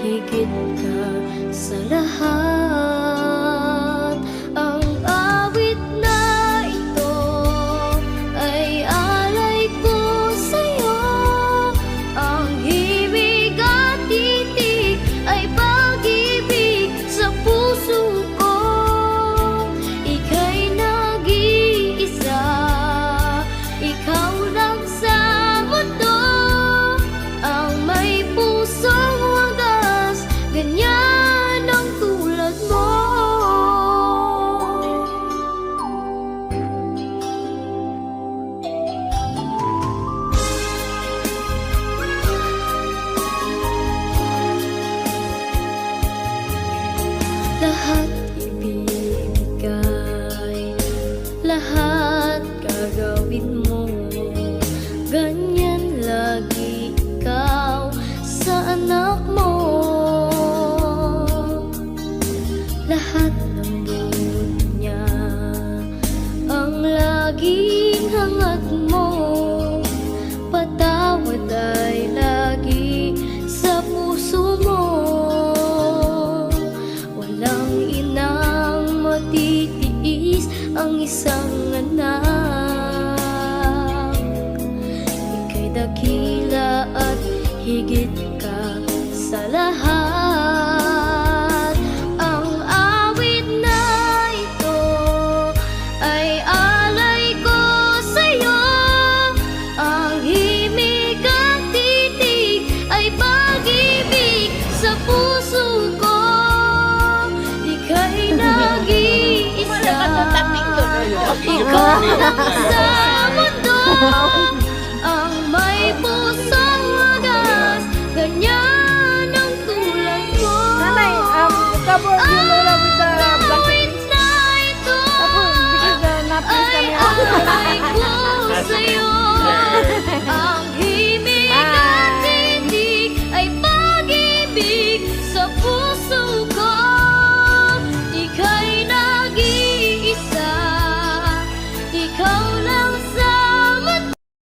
higit ka sa lahat. Ang awit na ito ay alay ko sa'yo. Ang himig at titig ay pag-ibig sa puso ko. Ika'y nag-iisa, ikaw lang sa mundo. Ang may pusong wagas, ganyan ang tulad mo. Lahat ibibigay, lahat gagawin mo. Ganyan lagi ikaw sa anak mo. Lahat ng dunya ang laging hangat mo. Patawad ay lagi sa puso mo. Walang inang matitiis ang isang anak. Ika'y dakila at higit ka sa lahat. Ang awit na ito ay alay ko sa'yo. Ang himig at titig ay pag-ibig sa puso ko. Ika'y nag-iisa, ikaw lang sa mundo. Ang may pusong wagas, ganyan ang tulad mo. Nanay, cover yung lola with the Ang blanket. awit na ito Tapos, because napis ay kami ako. alay ko sa'yo.